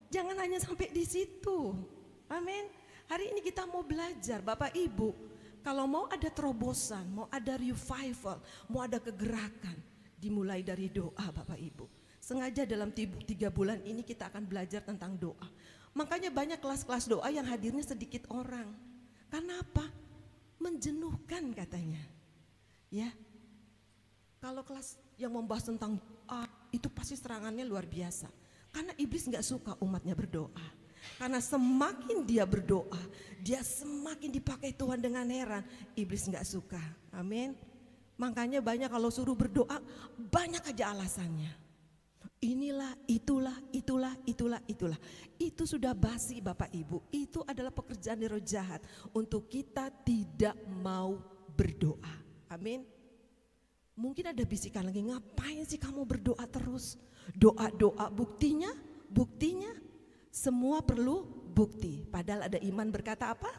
Jangan hanya sampai di situ. Amin. Hari ini kita mau belajar, Bapak Ibu. Kalau mau ada terobosan, mau ada revival, mau ada kegerakan, dimulai dari doa, Bapak Ibu. Sengaja dalam 3 bulan ini kita akan belajar tentang doa. Makanya banyak kelas-kelas doa yang hadirnya sedikit orang. Karena apa? Menjenuhkan katanya. Ya. Kalau kelas yang membahas tentang doa, itu pasti serangannya luar biasa. Karena iblis gak suka umatnya berdoa. Karena semakin dia berdoa, dia semakin dipakai Tuhan dengan heran. Iblis gak suka, amin. Makanya banyak kalau suruh berdoa, banyak aja alasannya. Inilah, itulah. Itu sudah basi Bapak Ibu. Itu adalah pekerjaan roh jahat untuk kita tidak mau berdoa, amin. Mungkin ada bisikan lagi, ngapain sih kamu berdoa terus? Doa buktinya semua perlu bukti. Padahal ada iman berkata apa?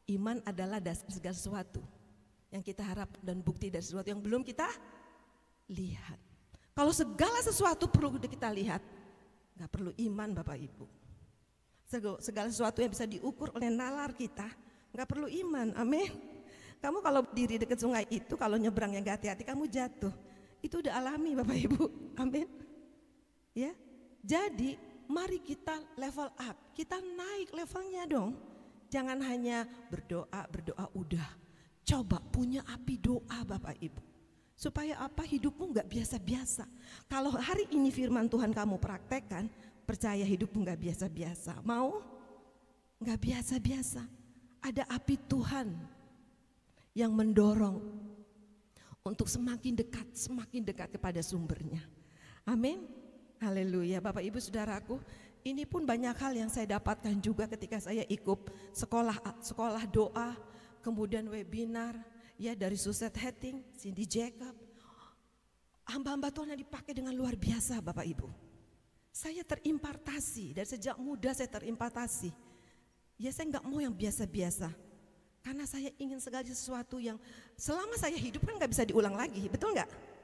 Iman adalah dasar segala sesuatu yang kita harap dan bukti dari sesuatu yang belum kita lihat. Kalau segala sesuatu perlu kita lihat, gak perlu iman Bapak Ibu. Segala sesuatu yang bisa diukur oleh nalar kita, gak perlu iman, amin. Kamu kalau berdiri dekat sungai itu, kalau nyebrang yang gak hati-hati kamu jatuh. Itu udah alami Bapak Ibu, amin. Ya, jadi mari kita level up, kita naik levelnya dong. Jangan hanya berdoa udah. Coba punya api doa Bapak Ibu. Supaya apa? Hidupmu gak biasa-biasa. Kalau hari ini firman Tuhan kamu praktekkan, percaya hidupmu gak biasa-biasa. Mau? Gak biasa-biasa. Ada api Tuhan yang mendorong untuk semakin dekat kepada sumbernya. Amin. Haleluya. Bapak Ibu Saudaraku, ini pun banyak hal yang saya dapatkan juga ketika saya ikut sekolah doa, kemudian webinar ya dari Suzette Hetting, Cindy Jacob. Hamba-hamba Tuhan yang dipakai dengan luar biasa Bapak Ibu. Saya terimpartasi, dari sejak muda saya terimpartasi. Ya saya nggak mau yang biasa-biasa. Karena saya ingin segala sesuatu yang selama saya hidup kan nggak bisa diulang lagi, betul nggak?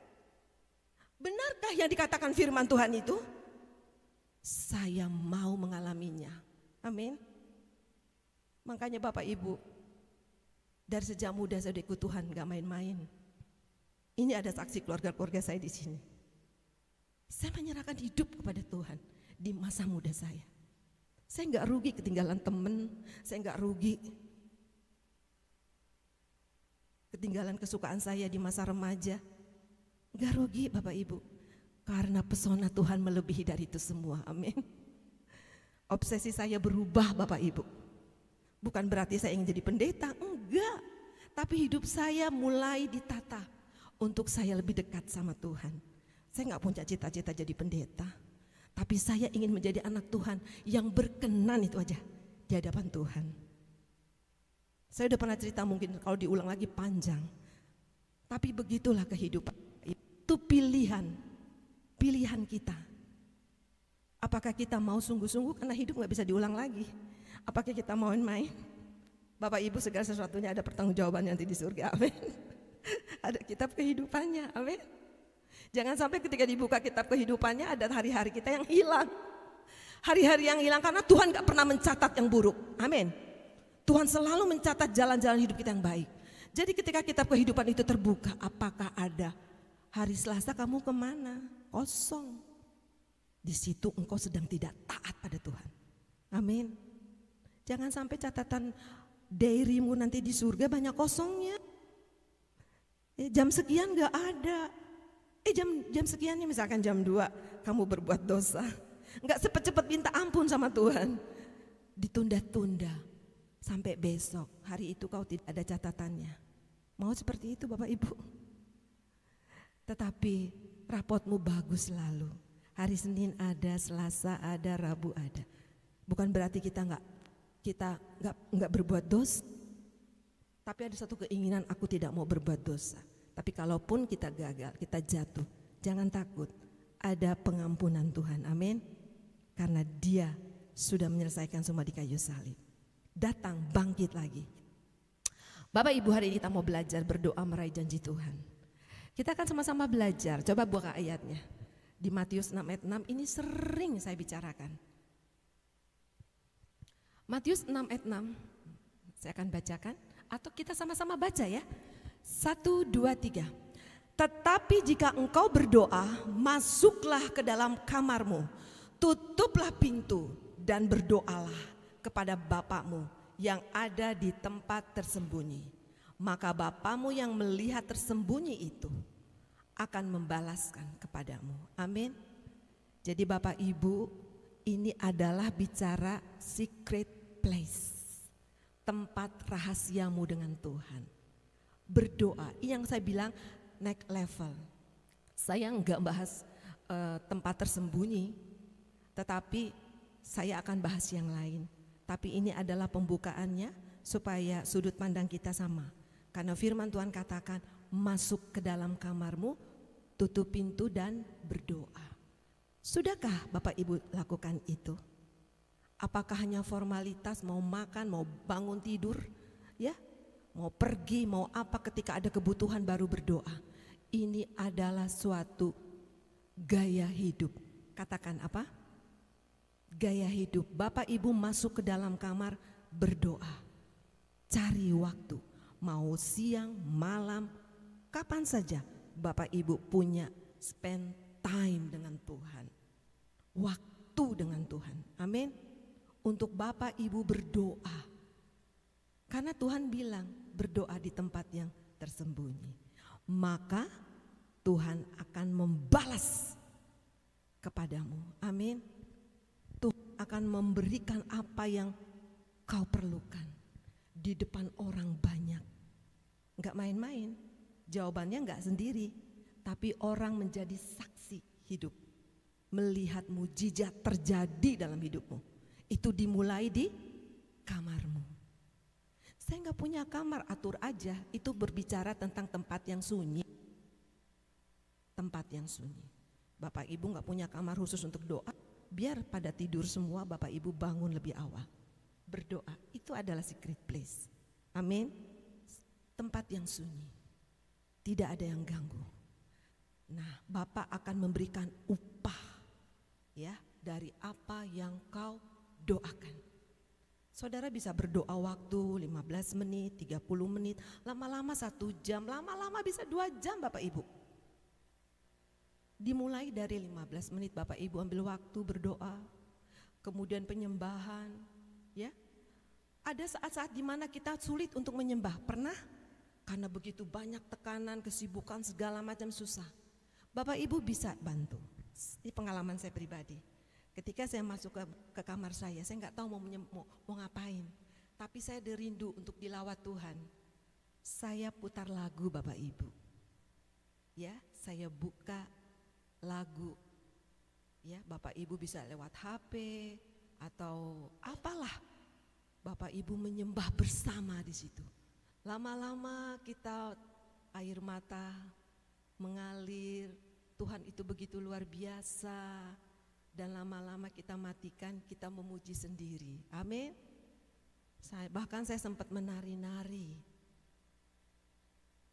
Benarkah yang dikatakan firman Tuhan itu? Saya mau mengalaminya. Amin. Makanya Bapak Ibu, dari sejak muda saya udah ikut Tuhan, gak main-main. Ini ada saksi keluarga-keluarga saya di sini. Saya menyerahkan hidup kepada Tuhan di masa muda saya. Saya gak rugi ketinggalan temen, saya gak rugi ketinggalan kesukaan saya di masa remaja. Gak rugi Bapak Ibu, karena pesona Tuhan melebihi dari itu semua, amin. Obsesi saya berubah Bapak Ibu. Bukan berarti saya ingin jadi pendeta, enggak. Tapi hidup saya mulai ditata untuk saya lebih dekat sama Tuhan. Saya gak punya cita-cita jadi pendeta, tapi saya ingin menjadi anak Tuhan yang berkenan, itu aja, di hadapan Tuhan. Saya udah pernah cerita, mungkin kalau diulang lagi panjang. Tapi begitulah kehidupan. Itu pilihan kita. Apakah kita mau sungguh-sungguh karena hidup gak bisa diulang lagi? Apakah kita mau main-main? Bapak Ibu segala sesuatunya ada pertanggungjawaban nanti di surga, amin. Ada kitab kehidupannya, amin. Jangan sampai ketika dibuka kitab kehidupannya ada hari-hari kita yang hilang. Hari-hari yang hilang karena Tuhan gak pernah mencatat yang buruk, amin. Tuhan selalu mencatat jalan-jalan hidup kita yang baik. Jadi ketika kitab kehidupan itu terbuka, apakah ada hari Selasa kamu kemana? Kosong. Di situ engkau sedang tidak taat pada Tuhan. Amin. Jangan sampai catatan diarymu nanti di surga banyak kosongnya. Jam sekian gak ada. Jam sekiannya misalkan jam 2 kamu berbuat dosa. Gak cepet-cepet minta ampun sama Tuhan. Ditunda-tunda sampai besok. Hari itu kau tidak ada catatannya. Mau seperti itu Bapak Ibu? Tetapi rapotmu bagus selalu. Hari Senin ada, Selasa ada, Rabu ada. Bukan berarti kita nggak berbuat dosa. Tapi ada satu keinginan, aku tidak mau berbuat dosa. Tapi kalaupun kita gagal, kita jatuh, jangan takut. Ada pengampunan Tuhan, amin. Karena Dia sudah menyelesaikan semua di kayu salib. Datang, bangkit lagi. Bapak Ibu, hari ini kita mau belajar berdoa meraih janji Tuhan. Kita akan sama-sama belajar. Coba buka ayatnya. Di Matius 6 ayat 6 ini sering saya bicarakan. Matius 6 ayat 6. Saya akan bacakan atau kita sama-sama baca ya. 1, 2, 3. Tetapi jika engkau berdoa, masuklah ke dalam kamarmu, tutuplah pintu dan berdoalah kepada Bapamu yang ada di tempat tersembunyi. Maka Bapamu yang melihat tersembunyi itu akan membalaskan kepadamu. Amin. Jadi Bapak Ibu, ini adalah bicara secret place, tempat rahasiamu dengan Tuhan. Berdoa, yang saya bilang next level. Saya enggak bahas tempat tersembunyi, tetapi saya akan bahas yang lain. Tapi ini adalah pembukaannya supaya sudut pandang kita sama. Karena firman Tuhan katakan, masuk ke dalam kamarmu, tutup pintu dan berdoa. Sudahkah Bapak Ibu lakukan itu? Apakah hanya formalitas, mau makan, mau bangun tidur, ya, mau pergi, mau apa, ketika ada kebutuhan baru berdoa? Ini adalah suatu gaya hidup. Katakan apa? Gaya hidup. Bapak Ibu masuk ke dalam kamar berdoa. Cari waktu, mau siang, malam, kapan saja Bapak Ibu punya spend time dengan Tuhan. Waktu dengan Tuhan. Amin. Untuk Bapak Ibu berdoa. Karena Tuhan bilang berdoa di tempat yang tersembunyi. Maka Tuhan akan membalas kepadamu. Amin. Tuhan akan memberikan apa yang kau perlukan di depan orang banyak. Enggak main-main. Jawabannya enggak sendiri, tapi orang menjadi saksi hidup. Melihat mujizat terjadi dalam hidupmu. Itu dimulai di kamarmu. Saya enggak punya kamar, atur aja. Itu berbicara tentang tempat yang sunyi. Tempat yang sunyi. Bapak Ibu enggak punya kamar khusus untuk doa, biar pada tidur semua Bapak Ibu bangun lebih awal. Berdoa, itu adalah secret place. Amin. Tempat yang sunyi. Tidak ada yang ganggu. Nah, Bapak akan memberikan upah ya dari apa yang kau doakan. Saudara bisa berdoa waktu 15 menit, 30 menit, lama-lama 1 jam, lama-lama bisa 2 jam Bapak Ibu. Dimulai dari 15 menit Bapak Ibu ambil waktu berdoa, kemudian penyembahan, ya. Ada saat-saat di mana kita sulit untuk menyembah, pernah? Karena begitu banyak tekanan, kesibukan, segala macam susah. Bapak Ibu bisa bantu. Ini pengalaman saya pribadi. Ketika saya masuk ke kamar saya nggak tahu mau ngapain. Tapi saya rindu untuk dilawat Tuhan. Saya putar lagu Bapak Ibu. Ya, saya buka lagu. Ya, Bapak Ibu bisa lewat HP atau apalah. Bapak Ibu menyembah bersama di situ. Lama-lama kita air mata mengalir. Tuhan itu begitu luar biasa. Dan lama-lama kita matikan, kita memuji sendiri. Amin. Bahkan saya sempat menari-nari.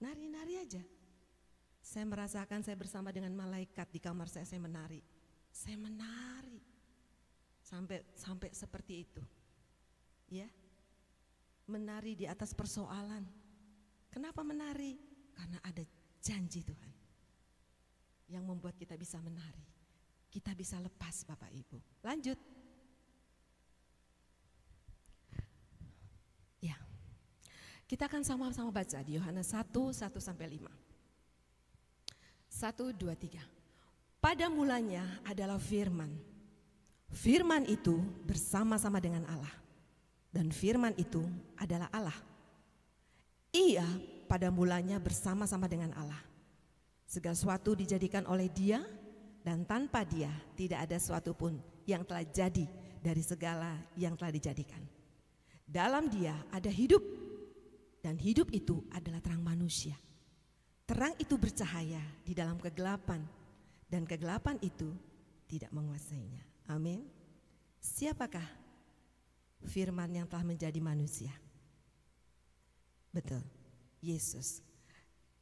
Nari-nari aja. Saya merasakan saya bersama dengan malaikat di kamar saya menari. Saya menari. Sampai seperti itu. Ya. Menari di atas persoalan. Kenapa menari? Karena ada janji Tuhan yang membuat kita bisa menari. Kita bisa lepas Bapak Ibu. Lanjut. Ya. Kita akan sama-sama baca di Yohanes 1:1-5. 1, 2, 3. Pada mulanya adalah firman. Firman itu bersama-sama dengan Allah. Dan firman itu adalah Allah. Ia pada mulanya bersama-sama dengan Allah. Segala sesuatu dijadikan oleh Dia, dan tanpa Dia tidak ada sesuatu pun yang telah jadi dari segala yang telah dijadikan. Dalam Dia ada hidup, dan hidup itu adalah terang manusia. Terang itu bercahaya di dalam kegelapan, dan kegelapan itu tidak menguasainya. Amin. Siapakah firman yang telah menjadi manusia? Betul, Yesus.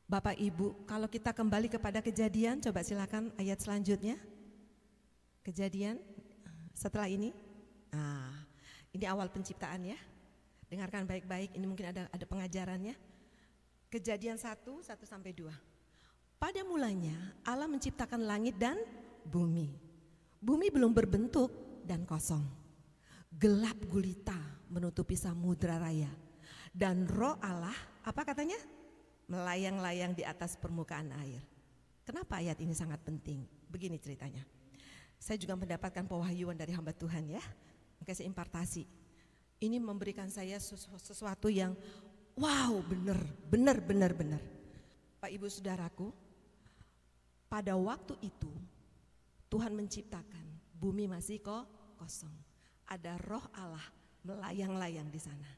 Bapak Ibu, kalau kita kembali kepada Kejadian, coba silakan ayat selanjutnya. Kejadian setelah ini. Ini awal penciptaan ya. Dengarkan baik-baik, ini mungkin ada pengajarannya. Kejadian 1:1-2. Pada mulanya Allah menciptakan langit dan bumi. Bumi belum berbentuk dan kosong. Gelap gulita menutupi samudra raya. Dan roh Allah, apa katanya? Melayang-layang di atas permukaan air. Kenapa ayat ini sangat penting? Begini ceritanya. Saya juga mendapatkan pewahyuan dari hamba Tuhan ya. Kasih impartasi. Ini memberikan saya sesuatu yang wow, benar. Pak Ibu Saudaraku, pada waktu itu Tuhan menciptakan bumi masih kosong. Ada roh Allah melayang-layang di sana.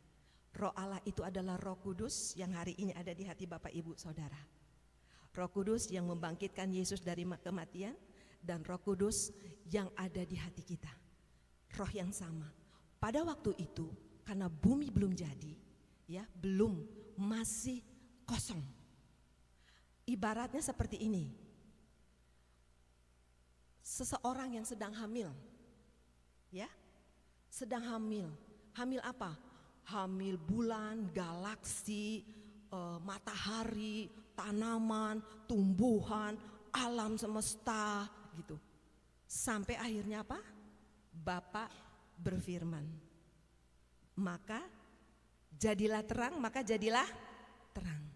Roh Allah itu adalah Roh Kudus yang hari ini ada di hati Bapak Ibu Saudara. Roh Kudus yang membangkitkan Yesus dari kematian dan Roh Kudus yang ada di hati kita. Roh yang sama. Pada waktu itu karena bumi belum jadi, ya, masih kosong. Ibaratnya seperti ini. Seseorang yang sedang hamil. Ya. Sedang hamil. Hamil apa? Hamil bulan, galaksi, matahari, tanaman, tumbuhan, alam semesta gitu. Sampai akhirnya apa? Bapa berfirman, maka jadilah terang, maka jadilah terang.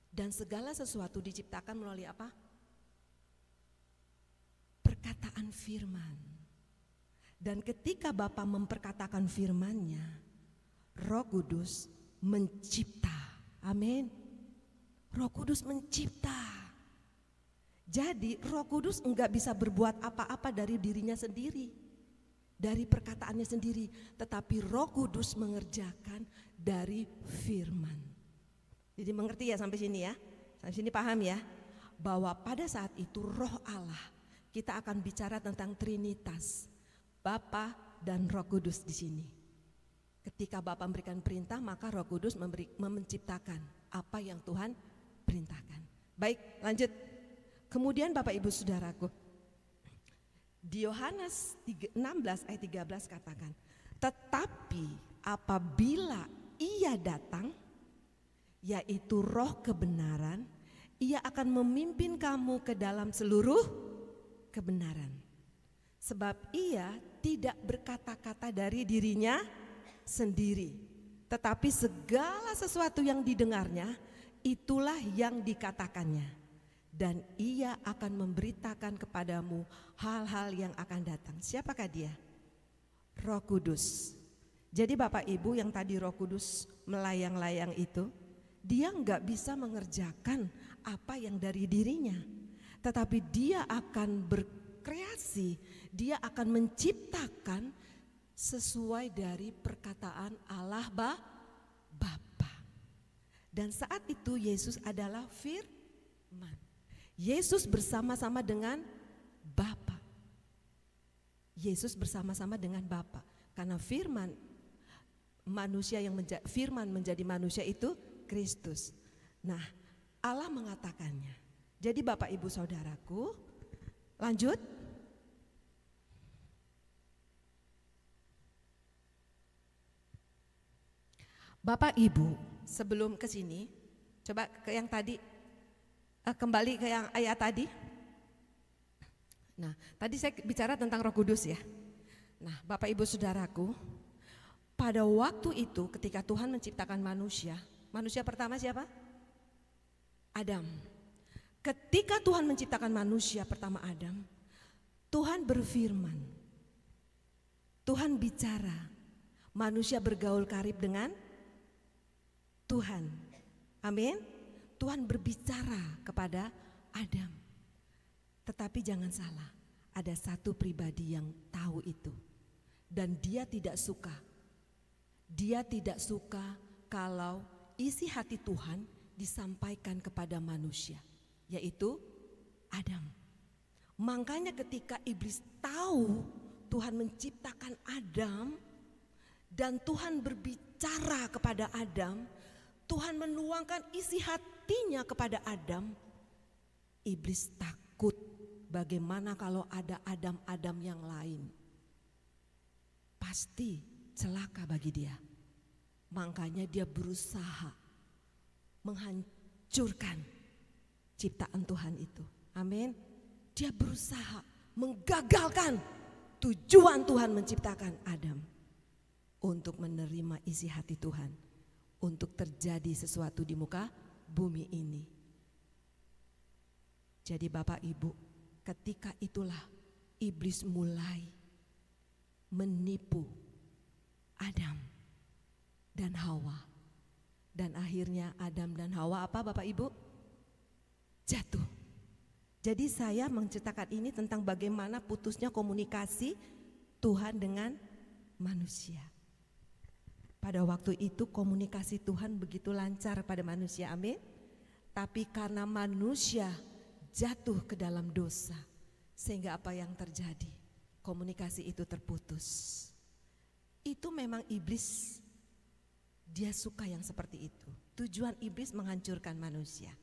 Dan segala sesuatu diciptakan melalui apa? Perkataan firman. Dan ketika Bapa memperkatakan firman-Nya, Roh Kudus mencipta. Amin. Roh Kudus mencipta. Jadi Roh Kudus enggak bisa berbuat apa-apa dari dirinya sendiri, dari perkataannya sendiri, tetapi Roh Kudus mengerjakan dari firman. Jadi mengerti ya sampai sini ya? Sampai sini paham ya? Bahwa pada saat itu Roh Allah, kita akan bicara tentang Trinitas, Bapa dan Roh Kudus di sini. Ketika Bapa memberikan perintah, maka Roh Kudus menciptakan apa yang Tuhan perintahkan. Baik, lanjut. Kemudian Bapak Ibu Saudaraku, di Yohanes 16 ayat 13 katakan, tetapi apabila Ia datang, yaitu Roh kebenaran, Ia akan memimpin kamu ke dalam seluruh kebenaran. Sebab Ia tidak berkata-kata dari dirinya sendiri, tetapi segala sesuatu yang didengarnya, itulah yang dikatakannya, dan Ia akan memberitakan kepadamu hal-hal yang akan datang. Siapakah Dia? Roh Kudus. Jadi Bapak Ibu, yang tadi Roh Kudus melayang-layang itu, Dia enggak bisa mengerjakan apa yang dari dirinya, tetapi Dia akan berkreasi, Dia akan menciptakan sesuai dari perkataan Allah Bapa. Dan saat itu Yesus adalah firman. Yesus bersama-sama dengan Bapa. Yesus bersama-sama dengan Bapa. Karena firman menjadi manusia itu Kristus. Nah, Allah mengatakannya. Jadi Bapak Ibu Saudaraku, lanjut. Bapak Ibu, sebelum ke sini, coba ke yang tadi, kembali ke yang ayat tadi. Nah, tadi saya bicara tentang Roh Kudus ya. Nah, Bapak Ibu Saudaraku, pada waktu itu ketika Tuhan menciptakan manusia pertama siapa? Adam. Ketika Tuhan menciptakan manusia pertama Adam, Tuhan berfirman, Tuhan bicara, manusia bergaul karib dengan Tuhan. Amin. Tuhan berbicara kepada Adam. Tetapi jangan salah, ada satu pribadi yang tahu itu. Dan dia tidak suka. Dia tidak suka kalau isi hati Tuhan disampaikan kepada manusia, yaitu Adam. Makanya ketika iblis tahu Tuhan menciptakan Adam dan Tuhan berbicara kepada Adam, Tuhan menuangkan isi hatinya kepada Adam. Iblis takut, bagaimana kalau ada Adam-Adam yang lain. Pasti celaka bagi dia. Makanya dia berusaha menghancurkan ciptaan Tuhan itu. Amin. Dia berusaha menggagalkan tujuan Tuhan menciptakan Adam untuk menerima isi hati Tuhan, untuk terjadi sesuatu di muka bumi ini. Jadi Bapak Ibu, ketika itulah iblis mulai menipu Adam dan Hawa. Dan akhirnya Adam dan Hawa apa Bapak Ibu? Jatuh. Jadi saya menceritakan ini tentang bagaimana putusnya komunikasi Tuhan dengan manusia. Pada waktu itu komunikasi Tuhan begitu lancar pada manusia, amin. Tapi karena manusia jatuh ke dalam dosa, sehingga apa yang terjadi? Komunikasi itu terputus. Itu memang iblis. Dia suka yang seperti itu. Tujuan iblis menghancurkan manusia,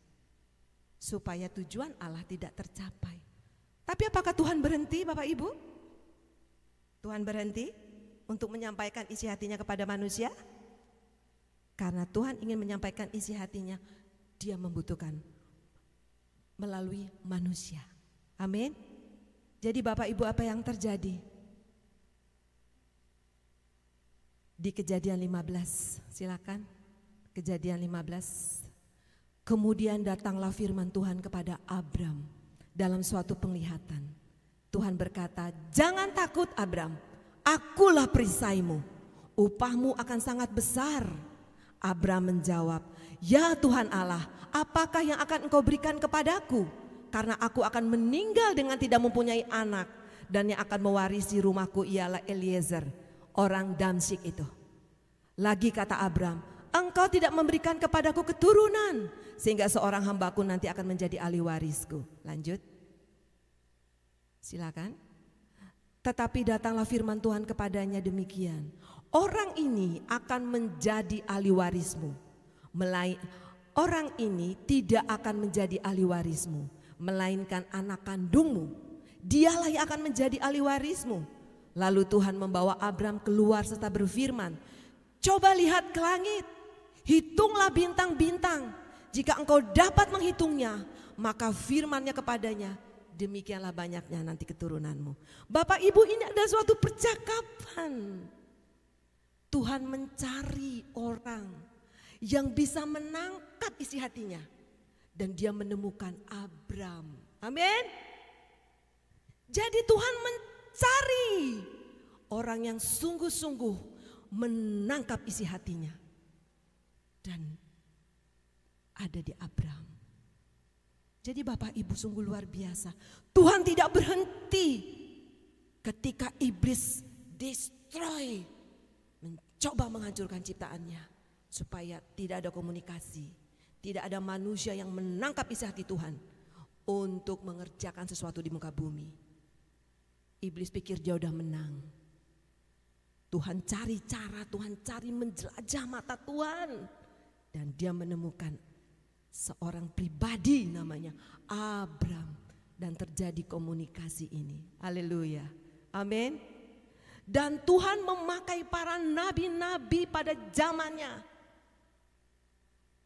supaya tujuan Allah tidak tercapai. Tapi apakah Tuhan berhenti Bapak Ibu? Tuhan berhenti untuk menyampaikan isi hatinya kepada manusia? Karena Tuhan ingin menyampaikan isi hatinya, dia membutuhkan melalui manusia. Amin. Jadi Bapak Ibu, apa yang terjadi? Di Kejadian 15, silakan. Kejadian 15. Kemudian datanglah firman Tuhan kepada Abram dalam suatu penglihatan. Tuhan berkata, "Jangan takut Abram, akulah perisaimu, upahmu akan sangat besar." Abram menjawab, "Ya Tuhan Allah, apakah yang akan Engkau berikan kepadaku? Karena aku akan meninggal dengan tidak mempunyai anak, dan yang akan mewarisi rumahku ialah Eliezer, orang Damsyik itu." Lagi kata Abram, "Engkau tidak memberikan kepadaku keturunan, sehingga seorang hambaku nanti akan menjadi ahli warisku." Lanjut. Silakan. Tetapi datanglah firman Tuhan kepadanya demikian, "Orang ini akan menjadi ahli warismu. Orang ini tidak akan menjadi ahli warismu, melainkan anak kandungmu. Dialah yang akan menjadi ahli warismu." Lalu Tuhan membawa Abram keluar serta berfirman, "Coba lihat ke langit, hitunglah bintang-bintang. Jika engkau dapat menghitungnya, maka firman-Nya kepadanya, demikianlah banyaknya nanti keturunanmu." Bapak Ibu, ini ada suatu percakapan. Tuhan mencari orang yang bisa menangkap isi hatinya, dan dia menemukan Abram. Amin. Jadi Tuhan mencari orang yang sungguh-sungguh menangkap isi hatinya, dan ada di Abram. Jadi Bapak Ibu, sungguh luar biasa. Tuhan tidak berhenti ketika iblis destroy, mencoba menghancurkan ciptaannya, supaya tidak ada komunikasi, tidak ada manusia yang menangkap isi hati Tuhan untuk mengerjakan sesuatu di muka bumi. Iblis pikir dia udah menang. Tuhan cari cara, Tuhan cari menjelajah mata Tuhan, dan dia menemukan seorang pribadi namanya Abram, dan terjadi komunikasi ini. Haleluya. Amin. Dan Tuhan memakai para nabi-nabi pada zamannya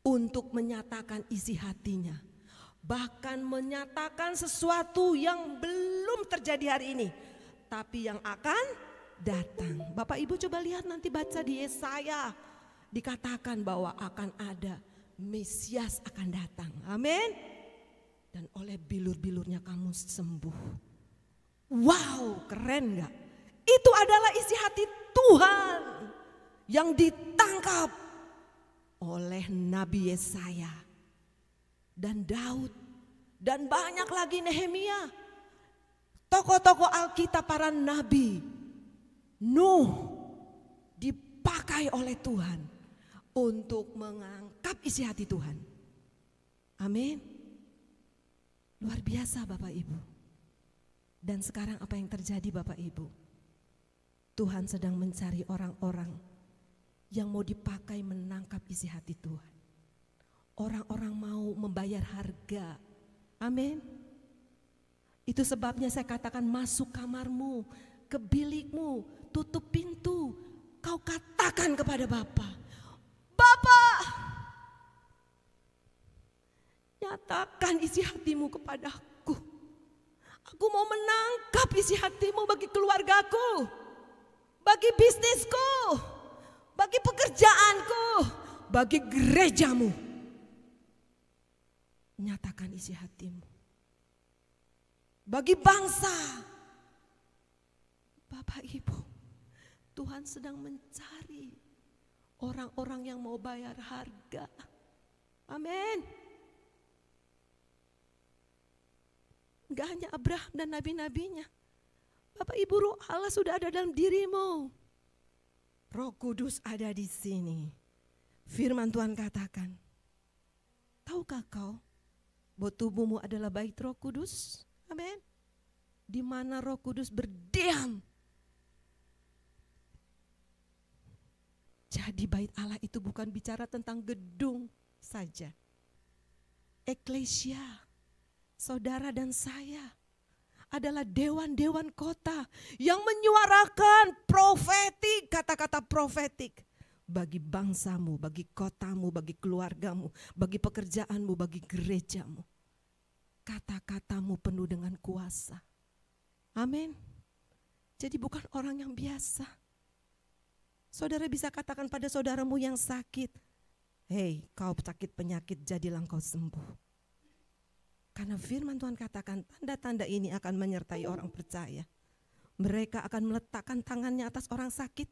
untuk menyatakan isi hatinya, bahkan menyatakan sesuatu yang belum terjadi hari ini, tapi yang akan datang. Bapak Ibu coba lihat, nanti baca di Yesaya, dikatakan bahwa akan ada Mesias akan datang. Amin. Dan oleh bilur-bilurnya kamu sembuh. Wow, keren gak? Itu adalah isi hati Tuhan yang ditangkap oleh Nabi Yesaya dan Daud, dan banyak lagi Nehemia, tokoh-tokoh Alkitab, para nabi. Nuh dipakai oleh Tuhan untuk mengangkat isi hati Tuhan. Amin. Luar biasa Bapak Ibu. Dan sekarang apa yang terjadi Bapak Ibu? Tuhan sedang mencari orang-orang yang mau dipakai menangkap isi hati Tuhan. Orang-orang mau membayar harga. Amin. Itu sebabnya saya katakan, masuk kamarmu, ke bilikmu, tutup pintu, kau katakan kepada Bapa, Bapa, nyatakan isi hatimu kepadaku. Aku mau menangkap isi hatimu bagi keluargaku, bagi bisnisku, bagi pekerjaanku, bagi gerejamu. Nyatakan isi hatimu. Bagi bangsa, Bapak Ibu, Tuhan sedang mencari orang-orang yang mau bayar harga. Amin. Gak hanya Abraham dan nabi-nabinya. Bapak Ibu, Roh Allah sudah ada dalam dirimu. Roh Kudus ada di sini. Firman Tuhan katakan, tahukah kau bahwa tubuhmu adalah bait Roh Kudus? Amin. Di mana Roh Kudus berdiam. Jadi bait Allah itu bukan bicara tentang gedung saja. Eklesia, saudara dan saya adalah dewan-dewan kota yang menyuarakan profetik, kata-kata profetik bagi bangsamu, bagi kotamu, bagi keluargamu, bagi pekerjaanmu, bagi gerejamu. Kata-katamu penuh dengan kuasa. Amin. Jadi bukan orang yang biasa. Saudara bisa katakan pada saudaramu yang sakit, hei, kau sakit penyakit, jadilah kau sembuh. Karena firman Tuhan katakan tanda-tanda ini akan menyertai orang percaya. Mereka akan meletakkan tangannya atas orang sakit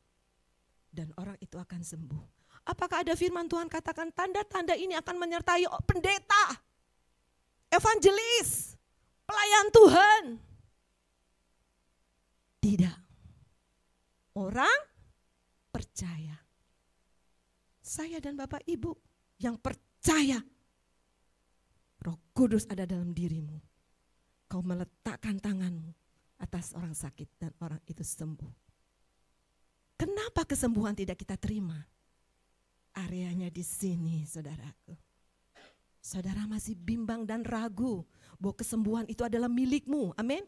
dan orang itu akan sembuh. Apakah ada firman Tuhan katakan tanda-tanda ini akan menyertai pendeta, evangelis, pelayan Tuhan? Tidak. Orang percaya. Saya dan Bapak Ibu yang percaya Roh Kudus ada dalam dirimu. Kau meletakkan tanganmu atas orang sakit dan orang itu sembuh. Kenapa kesembuhan tidak kita terima? Areanya di sini, saudaraku. Saudara masih bimbang dan ragu bahwa kesembuhan itu adalah milikmu. Amin.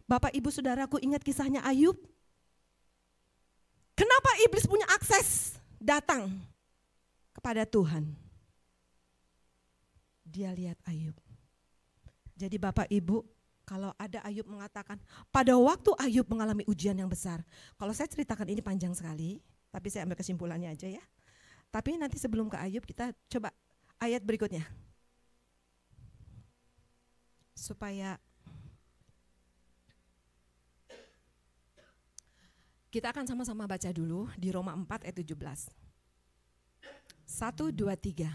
Bapak Ibu saudaraku, ingat kisahnya Ayub? Kenapa iblis punya akses datang kepada Tuhan? Dia lihat Ayub. Jadi Bapak Ibu, kalau ada Ayub mengatakan, pada waktu Ayub mengalami ujian yang besar. Kalau saya ceritakan ini panjang sekali, tapi saya ambil kesimpulannya aja ya. Tapi nanti sebelum ke Ayub kita coba ayat berikutnya. Supaya kita akan sama-sama baca dulu di Roma 4 ayat 17. 1, 2, 3.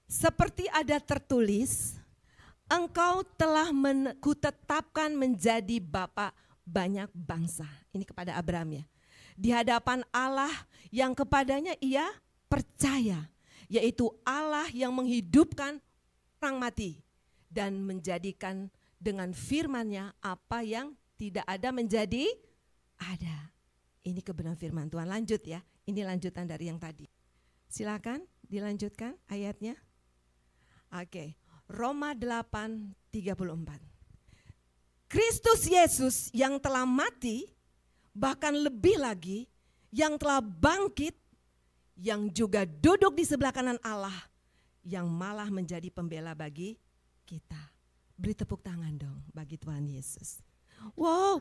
Seperti ada tertulis, engkau telah kutetapkan menjadi bapa banyak bangsa. Ini kepada Abraham ya. Di hadapan Allah yang kepadanya ia percaya, yaitu Allah yang menghidupkan orang mati dan menjadikan dengan firman-Nya apa yang tidak ada menjadi ada. Ini kebenaran firman Tuhan. Lanjut ya, ini lanjutan dari yang tadi. Silakan dilanjutkan ayatnya. Oke, Roma 8:34. Kristus Yesus yang telah mati, bahkan lebih lagi yang telah bangkit, yang juga duduk di sebelah kanan Allah, yang malah menjadi pembela bagi kita. Beri tepuk tangan dong bagi Tuhan Yesus. Wow,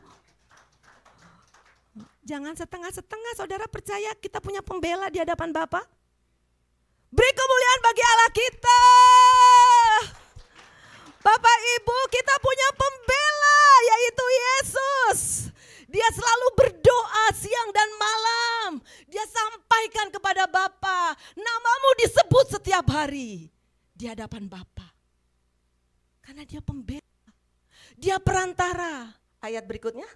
jangan setengah-setengah, saudara percaya kita punya pembela di hadapan Bapa. Beri kemuliaan bagi Allah kita. Bapak Ibu, kita punya pembela, yaitu Yesus. Dia selalu berdoa siang dan malam. Dia sampaikan kepada Bapa, namamu disebut setiap hari di hadapan Bapa. Karena dia pembela, dia perantara. Ayat berikutnya,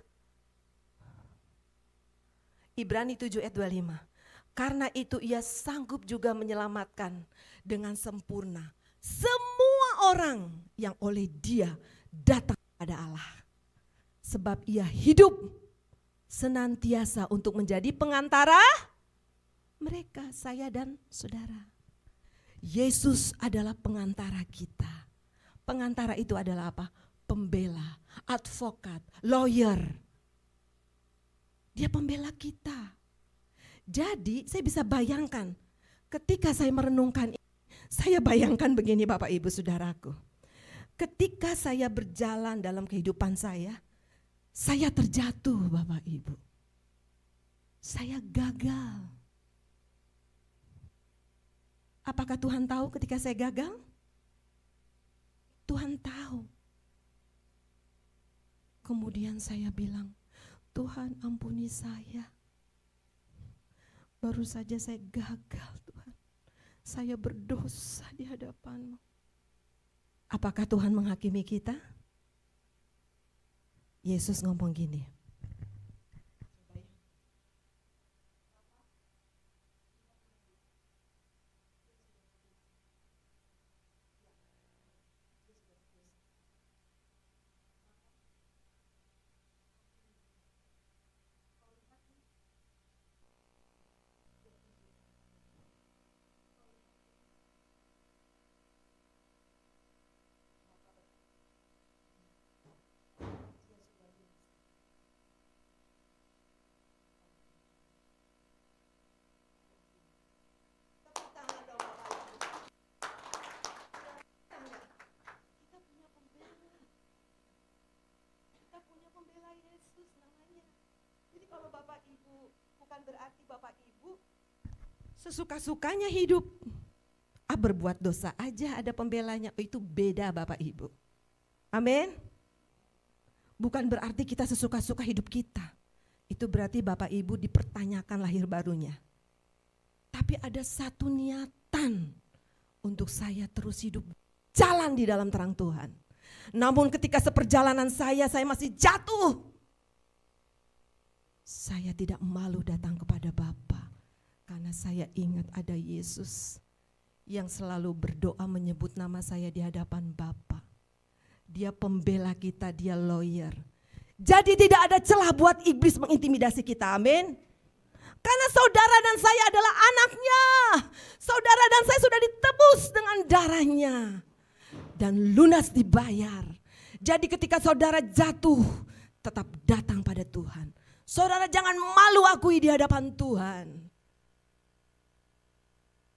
Ibrani 7 ayat 25. Karena itu ia sanggup juga menyelamatkan dengan sempurna semua orang yang oleh dia datang kepada Allah. Sebab ia hidup senantiasa untuk menjadi pengantara mereka, saya dan saudara. Yesus adalah pengantara kita. Pengantara itu adalah apa? Pembela, advokat, lawyer. Dia pembela kita. Jadi saya bisa bayangkan ketika saya merenungkan ini, saya bayangkan begini Bapak Ibu Saudaraku. Ketika saya berjalan dalam kehidupan saya terjatuh Bapak Ibu. Saya gagal. Apakah Tuhan tahu ketika saya gagal? Tuhan tahu. Kemudian saya bilang, Tuhan ampuni saya. Baru saja saya gagal Tuhan. Saya berdosa di hadapan-Mu. Apakah Tuhan menghakimi kita? Yesus ngomong gini. Yesus namanya. Jadi kalau Bapak Ibu, bukan berarti Bapak Ibu sesuka-sukanya hidup. Berbuat dosa aja ada pembelanya, itu beda Bapak Ibu. Amin. Bukan berarti kita sesuka-suka hidup kita. Itu berarti Bapak Ibu dipertanyakan lahir barunya. Tapi ada satu niatan untuk saya terus hidup jalan di dalam terang Tuhan. Namun ketika seperjalanan saya masih jatuh. Saya tidak malu datang kepada Bapa karena saya ingat ada Yesus yang selalu berdoa menyebut nama saya di hadapan Bapa. Dia pembela kita, dia lawyer. Jadi tidak ada celah buat iblis mengintimidasi kita, amin. Karena saudara dan saya adalah anaknya. Saudara dan saya sudah ditebus dengan darahnya. Dan lunas dibayar. Jadi ketika saudara jatuh, tetap datang pada Tuhan. Saudara jangan malu akui di hadapan Tuhan.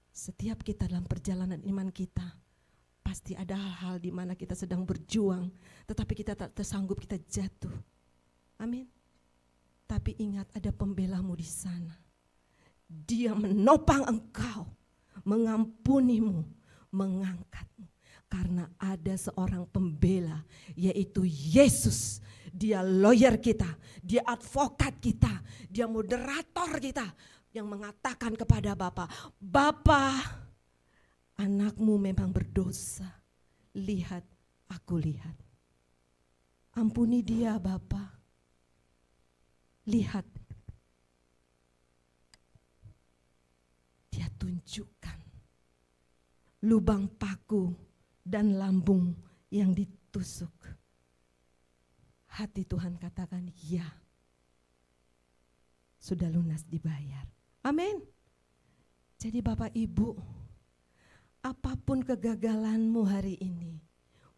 Setiap kita dalam perjalanan iman kita, pasti ada hal-hal di mana kita sedang berjuang, tetapi kita tak tersanggup, kita jatuh. Amin. Tapi ingat ada pembelamu di sana. Dia menopang engkau, mengampunimu, mengangkatmu. Karena ada seorang pembela, yaitu Yesus. Dia lawyer kita, dia advokat kita, dia moderator kita. Yang mengatakan kepada Bapa, Bapa, anakmu memang berdosa. Lihat, aku lihat. Ampuni dia Bapa. Lihat. Dia tunjukkan lubang paku dan lambung yang ditusuk. Hati Tuhan katakan, ya, sudah lunas dibayar. Amin. Jadi Bapak Ibu, apapun kegagalanmu hari ini,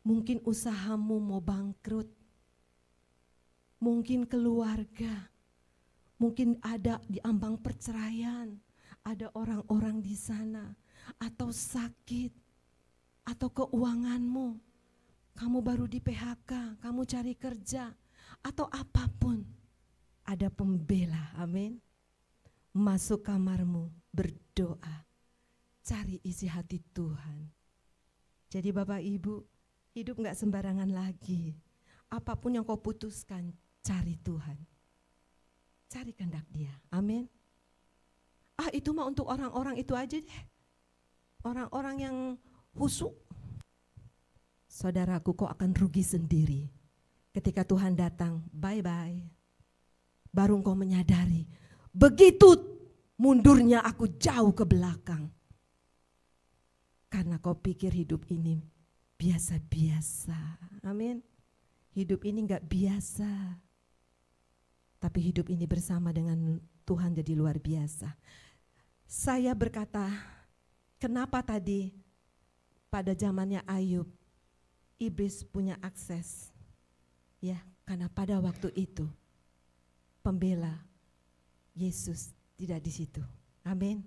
mungkin usahamu mau bangkrut, mungkin keluarga, mungkin ada di ambang perceraian, ada orang-orang di sana, atau sakit, atau keuanganmu, kamu baru di PHK, kamu cari kerja, atau apapun, ada pembela, amin. Masuk kamarmu, berdoa, cari isi hati Tuhan. Jadi Bapak Ibu, hidup gak sembarangan lagi. Apapun yang kau putuskan, cari Tuhan. Cari kehendak Dia, amin. Itu mah untuk orang-orang itu aja deh. Orang-orang yang khusyuk. Saudaraku, kau akan rugi sendiri. Ketika Tuhan datang, bye-bye. Baru kau menyadari, begitu mundurnya aku jauh ke belakang. Karena kau pikir hidup ini biasa-biasa. Amin. Hidup ini enggak biasa. Tapi hidup ini bersama dengan Tuhan jadi luar biasa. Saya berkata, kenapa tadi pada zamannya Ayub, iblis punya akses? Ya, karena pada waktu itu pembela Yesus tidak di situ. Amin.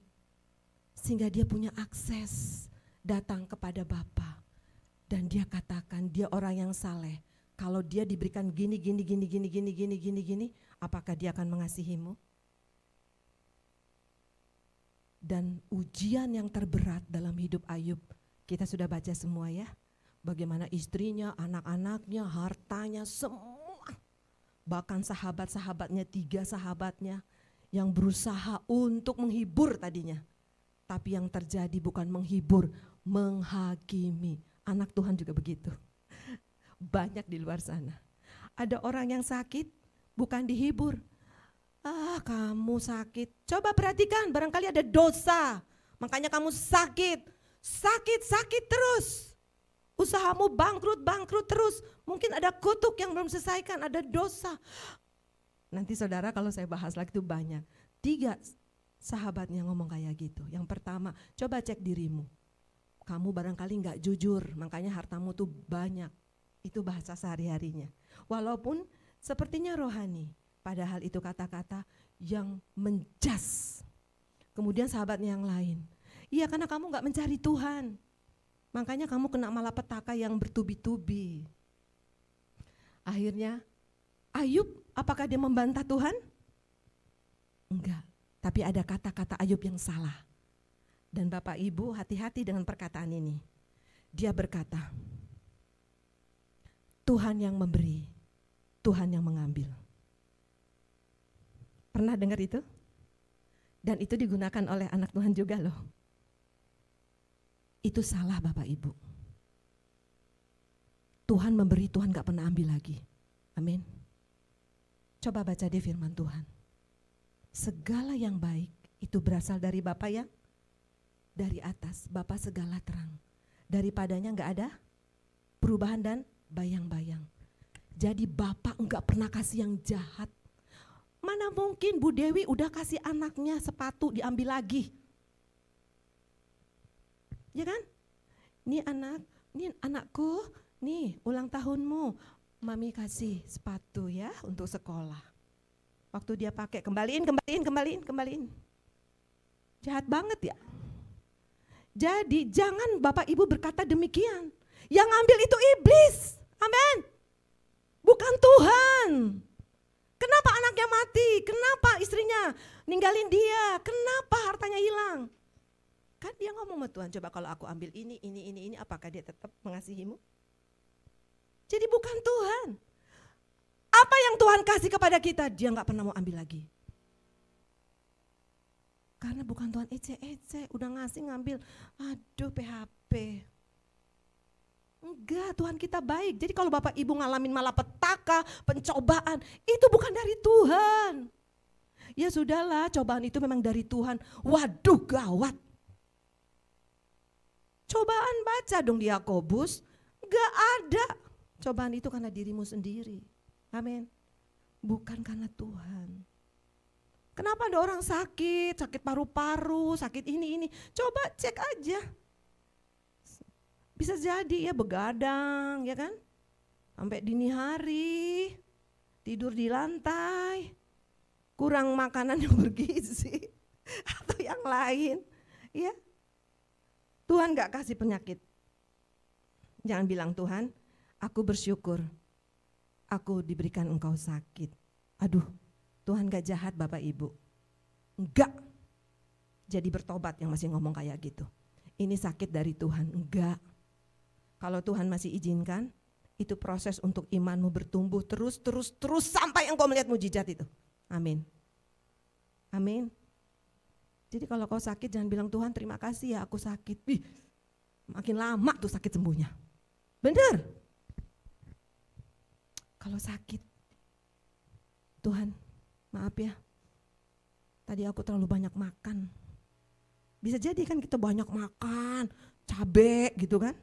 Sehingga dia punya akses datang kepada Bapa. Dan dia katakan dia orang yang saleh. Kalau dia diberikan gini, apakah dia akan mengasihimu? Dan ujian yang terberat dalam hidup Ayub, kita sudah baca semua ya. Bagaimana istrinya, anak-anaknya, hartanya, semua. Bahkan sahabat-sahabatnya, 3 sahabatnya yang berusaha untuk menghibur tadinya. Tapi yang terjadi bukan menghibur, menghakimi. Anak Tuhan juga begitu. Banyak di luar sana. Ada orang yang sakit, bukan dihibur. Kamu sakit. Coba perhatikan, barangkali ada dosa. Makanya kamu sakit. Sakit terus. Usahamu bangkrut terus. Mungkin ada kutuk yang belum selesaikan, ada dosa. Nanti saudara kalau saya bahas lagi itu banyak. 3 sahabatnya ngomong kayak gitu. Yang pertama, coba cek dirimu. Kamu barangkali enggak jujur, makanya hartamu tuh banyak. Itu bahasa sehari-harinya. Walaupun sepertinya rohani, padahal itu kata-kata yang menjas. Kemudian sahabatnya yang lain, iya karena kamu enggak mencari Tuhan. Makanya kamu kena malapetaka yang bertubi-tubi. Akhirnya Ayub, apakah dia membantah Tuhan? Enggak, tapi ada kata-kata Ayub yang salah. Dan Bapak Ibu hati-hati dengan perkataan ini. Dia berkata, Tuhan yang memberi, Tuhan yang mengambil. Pernah dengar itu? Dan itu digunakan oleh anak Tuhan juga loh. Itu salah Bapak Ibu. Tuhan memberi, Tuhan gak pernah ambil lagi. Amin. Coba baca di firman Tuhan. Segala yang baik itu berasal dari Bapa yang dari atas, Bapa segala terang. Daripadanya gak ada perubahan dan bayang-bayang. Jadi Bapa enggak pernah kasih yang jahat. Mana mungkin Bu Dewi udah kasih anaknya sepatu diambil lagi. Ya kan? Nih anakku, nih ulang tahunmu. Mami kasih sepatu ya untuk sekolah. Waktu dia pakai kembaliin. Jahat banget ya. Jadi jangan Bapak Ibu berkata demikian. Yang ngambil itu iblis. Amin. Bukan Tuhan. Kenapa anaknya mati? Kenapa istrinya ninggalin dia? Kenapa hartanya hilang? Kan dia ngomong sama Tuhan, coba kalau aku ambil ini, apakah dia tetap mengasihimu? Jadi bukan Tuhan. Apa yang Tuhan kasih kepada kita, dia gak pernah mau ambil lagi. Karena bukan Tuhan ece-ece, udah ngasih ngambil, aduh PHP. Enggak, Tuhan kita baik. Jadi kalau Bapak Ibu ngalamin malapetaka, pencobaan, itu bukan dari Tuhan. Ya sudahlah, cobaan itu memang dari Tuhan. Waduh gawat. Cobaan baca dong di Yakobus, enggak ada. Cobaan itu karena dirimu sendiri. Amin. Bukan karena Tuhan. Kenapa ada orang sakit paru-paru, sakit ini. Coba cek aja. Bisa jadi ya begadang, ya kan? Sampai dini hari, tidur di lantai, kurang makanan yang bergizi, atau yang lain. Ya, Tuhan gak kasih penyakit. Jangan bilang Tuhan, aku bersyukur, aku diberikan engkau sakit. Aduh, Tuhan gak jahat Bapak Ibu. Enggak. Jadi bertobat yang masih ngomong kayak gitu. Ini sakit dari Tuhan, enggak. Kalau Tuhan masih izinkan, itu proses untuk imanmu bertumbuh terus sampai engkau melihat mujizat itu. Amin. Amin. Jadi kalau kau sakit jangan bilang Tuhan terima kasih ya aku sakit. Makin lama tuh sakit sembuhnya. Bener. Kalau sakit, Tuhan maaf ya, tadi aku terlalu banyak makan. Bisa jadi kan kita banyak makan, cabe gitu kan.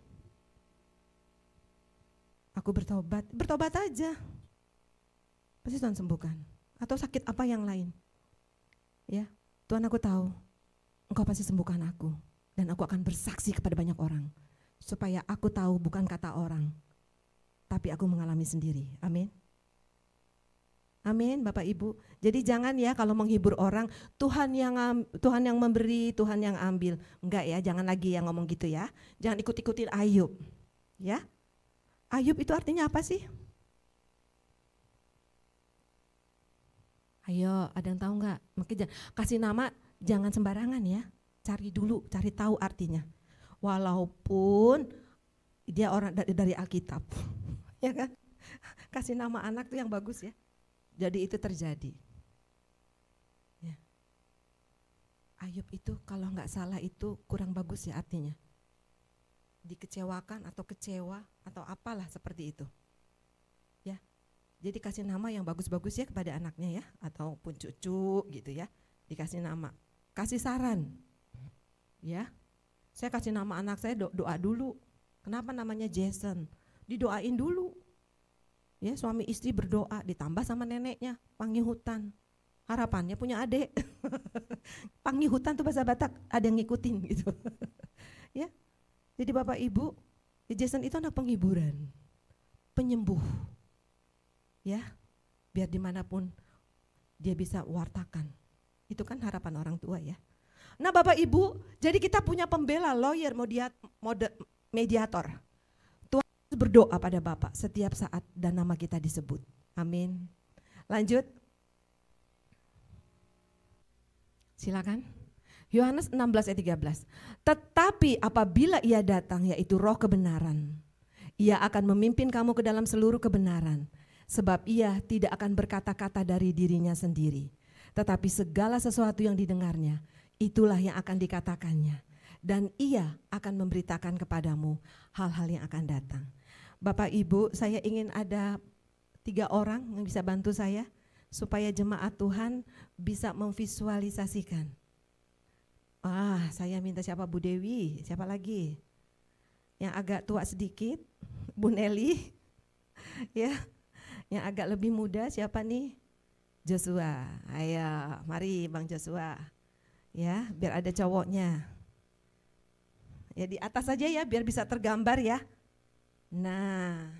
Aku bertobat aja. Pasti Tuhan sembuhkan. Atau sakit apa yang lain. Ya, Tuhan aku tahu, Engkau pasti sembuhkan aku. Dan aku akan bersaksi kepada banyak orang. Supaya aku tahu bukan kata orang, tapi aku mengalami sendiri. Amin. Amin, Bapak Ibu. Jadi jangan ya kalau menghibur orang, Tuhan yang memberi, Tuhan yang ambil. Enggak ya, jangan lagi yang ngomong gitu ya. Jangan ikut-ikutin Ayub. Ya. Ayub itu artinya apa sih? Ayo, ada yang tahu enggak? Makanya kasih nama jangan sembarangan ya. Cari dulu, cari tahu artinya. Walaupun dia orang dari Alkitab. Ya kan? Kasih nama anak tuh yang bagus ya. Jadi itu terjadi. Ya. Ayub itu kalau nggak salah itu kurang bagus ya artinya. Dikecewakan atau kecewa atau apalah seperti itu. Ya. Jadi kasih nama yang bagus-bagus ya kepada anaknya ya, ataupun cucu gitu ya. Dikasih nama. Kasih saran. Ya. Saya kasih nama anak saya doa dulu. Kenapa namanya Jason? Didoain dulu. Ya, suami istri berdoa ditambah sama neneknya, Pangihutan. Harapannya punya adik. Pangihutan tuh bahasa Batak, ada yang ngikutin gitu. Ya. Jadi Bapak Ibu, Jason itu anak penghiburan, penyembuh. Ya. Biar dimanapun dia bisa wartakan. Itu kan harapan orang tua ya. Nah Bapak Ibu, jadi kita punya pembela, lawyer, mediator. Berdoa pada Bapak setiap saat dan nama kita disebut. Amin. Lanjut. Silakan. Yohanes 16 ayat 13. Tetapi apabila ia datang, yaitu roh kebenaran, ia akan memimpin kamu ke dalam seluruh kebenaran. Sebab ia tidak akan berkata-kata dari dirinya sendiri. Tetapi segala sesuatu yang didengarnya, itulah yang akan dikatakannya. Dan ia akan memberitakan kepadamu hal-hal yang akan datang. Bapak Ibu, saya ingin ada 3 orang yang bisa bantu saya supaya jemaat Tuhan bisa memvisualisasikan. Saya minta siapa? Bu Dewi, siapa lagi? Yang agak tua sedikit, Bu Nelly. Ya. Yang agak lebih muda siapa nih? Joshua. Ayo, mari Bang Joshua. Ya, biar ada cowoknya. Ya di atas saja ya biar bisa tergambar ya. Nah,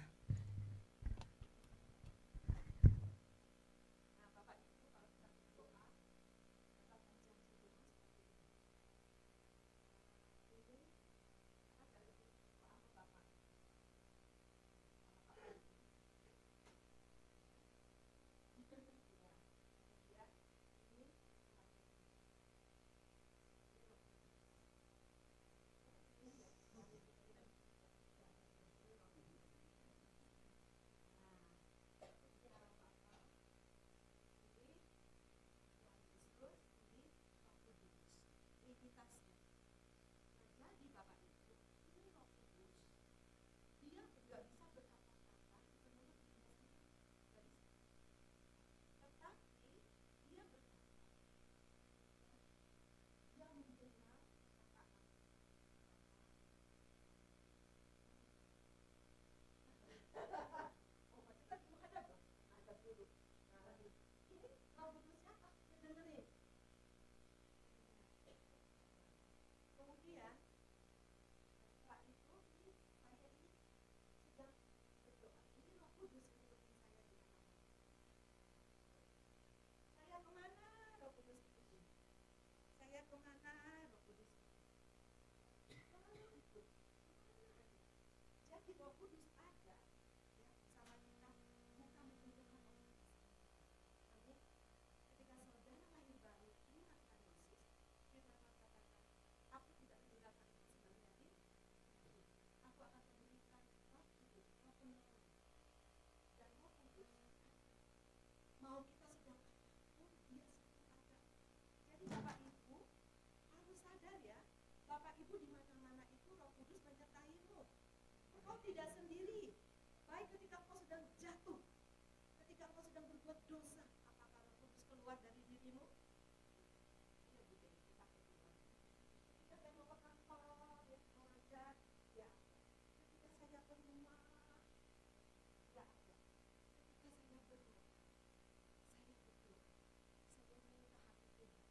tidak sendiri. Baik ketika kau sedang jatuh, ketika kau sedang berbuat dosa, apakah Roh Kudus keluar dari dirimu? Ya, Bu Dewi, kita keluar. Ketika saya mau ke kantor, ya, mengajar, ya. Ketika saya ke rumah, ya ada. Ketika saya berdoa, saya berdoa. Saya minta hati Tuhan.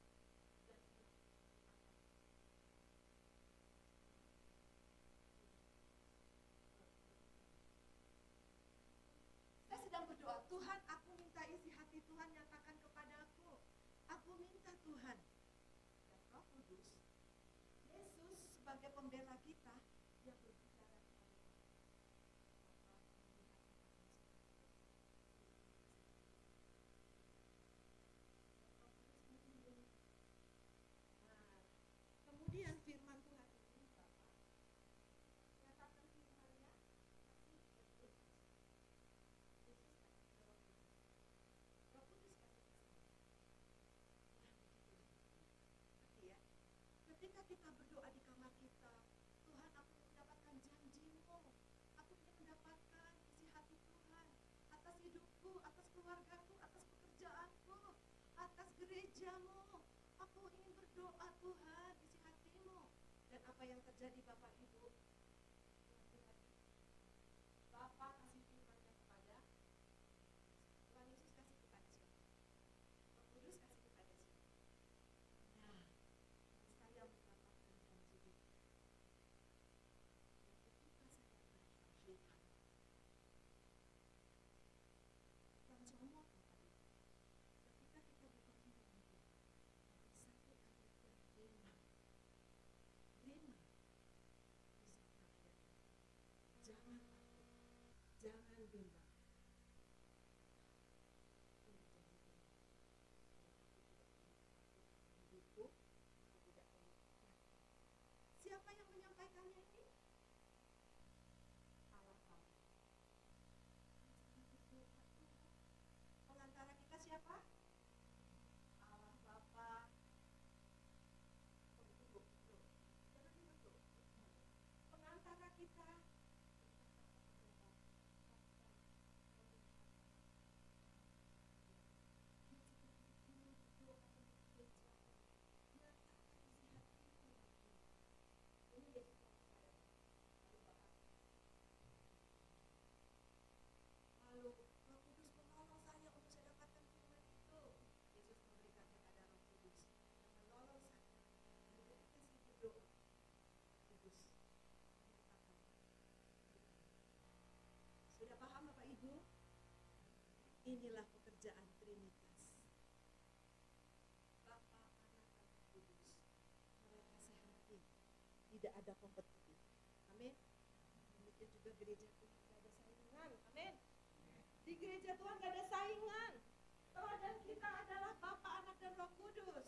Dan saya sedang berdoa, Tuhan aku minta isi hati Tuhan dan Roh Kudus, Yesus sebagai pembela kita, dia berbicara kepada kita. Kemudian firman Tuhan ini Bapak nyatakan firman-Nya kasih berdua. Yesus kasih Roh Kudus. Roh Kudus kasih kesaksian. Ngerti ya? Ketika kita berdoa di kamar kita, Tuhan aku mendapatkan janji-Mu, aku ingin mendapatkan isi hati Tuhan atas hidupku, atas keluargaku, atas pekerjaanku, atas gereja-Mu. Aku ingin berdoa Tuhan, isi hati-Mu. Dan apa yang terjadi Bapak Ibu? Bapak kasih firman-Nya kepada Tuhan Yesus, kasih kepada siapa? Roh Kudus kasih kepada siapa? Nah, saya mendapatkan janji itu. Dan ketika saya berfirman, bukan cuma Bapak Ibu. Ketika kita buka firman itu, ada satu ayat yang rema bisa terakhir. Jangan takut, jangan bimbang. Ini janji Tuhan. Kalau aku tidak perlu takut akan hidupku, aku tidak perlu takut. Siapa yang menyampaikannya ini? Allah Bapa. Pengantara kita siapa? Allah Bapa. Pengantara kita. Lalu Roh Kudus menolong saya untuk saya dapatkan firman itu. Yesus memberikan kepada Roh Kudus yang menolong saya. Lalu ketika saya berdoa, Kudus menyatakan. Sudah paham Bapak Ibu? Inilah pekerjaan Trinitas. Bapa, Anak, dan Roh Kudus. Mereka sehati. Tidak ada kompetisi. Amin. Demikian juga gereja Tuhan tidak ada saingan. Amin. Di gereja Tuhan gak ada saingan. Teladan kita adalah Bapa, Anak, dan Roh Kudus.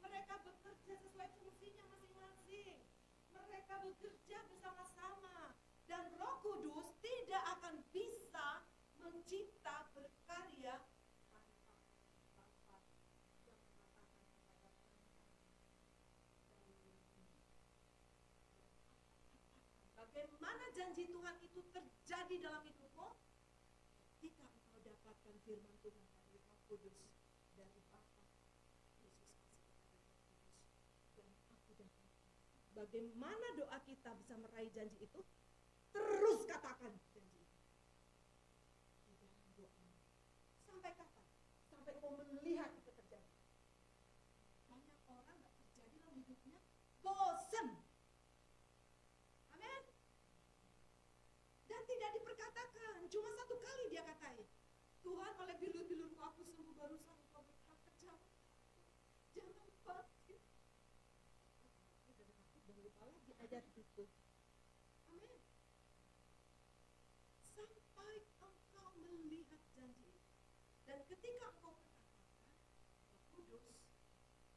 Mereka bekerja sesuai fungsinya masing-masing. Mereka bekerja bersama-sama. Dan Roh Kudus tidak akan bisa mencipta, berkarya tanpa Bapa yang mengatakan kepada bagaimana janji Tuhan itu terjadi dalam hidupmu? Ketika engkau dapatkan firman Tuhan dari Roh Kudus, dari Bapa, Yesus kasih kepada Roh Kudus, dan aku dapatkan. Bagaimana doa kita bisa meraih janji itu? Terus katakan janji itu di dalam doamu. Sampai kapan? Sampai engkau melihat itu terjadi. Banyak orang gak terjadi dalam hidupnya, bosen. Amin. Dan tidak diperkatakan, cuma satu kali dia katain, Tuhan oleh bilur-bilurku aku sembuh, barusan engkau berkata jangan bangkit. Dan lupa lagi ayat itu. Amin. Sampai engkau melihat janji itu. Dan ketika engkau berkatakan, Roh Kudus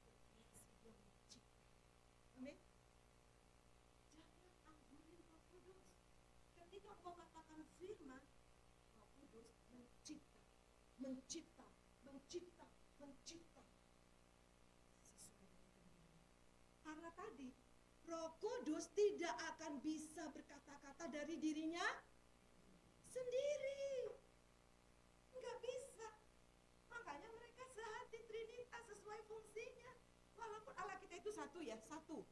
berkreasi, dia mencipta. Amin. Jangan anggurin Roh Kudus. Ketika engkau katakan firman, Roh Kudus mencipta. Sesuai dengan kehendaknya. Karena tadi Roh Kudus tidak akan bisa berkata-kata dari dirinya sendiri. Enggak bisa. Makanya mereka sehati Trinitas sesuai fungsinya. Walaupun Allah kita itu satu ya, satu.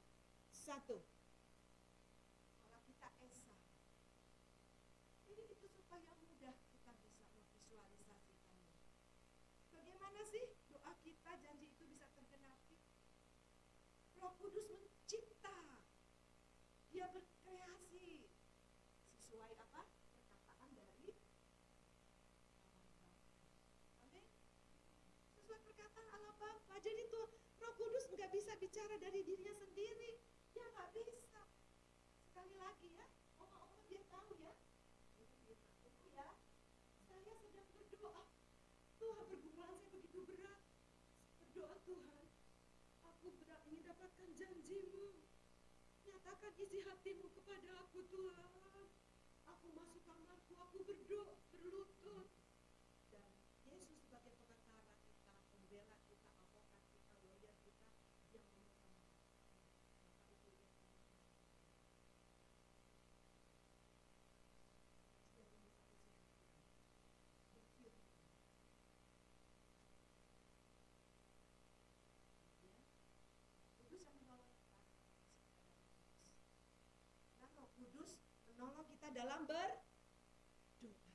Allah kita Esa. Jadi itu supaya mudah kita bisa memvisualisasikannya. Bagaimana sih doa kita, janji itu bisa tergenapi? Roh Kudus mencipta. Dia berkreasi. Sesuai apa? Perkataan dari Allah Bapa. Amin. Sesuai perkataan Allah Bapa. Jadi tuh Roh bisa bicara dari dirinya sendiri. Dia nggak bisa. Sekali lagi ya, oma-oma dia tahu ya. Tunggu ya, saya sedang berdoa. Tuhan, pergumulan saya begitu berat. Berdoa, Tuhan, aku berat ingin dapatkan janji-Mu. Nyatakan isi hati-Mu kepada aku, Tuhan. Aku masuk kamarku, aku berdoa, berlutut. Dan Yesus sebagai pengacara kita, pembela kita, avokat kita, lawyer kita, yang ngomong sama kita. Maka itu yang Kudus yang menolong kita. Dan Roh Kudus menolong kita dalam berdoa.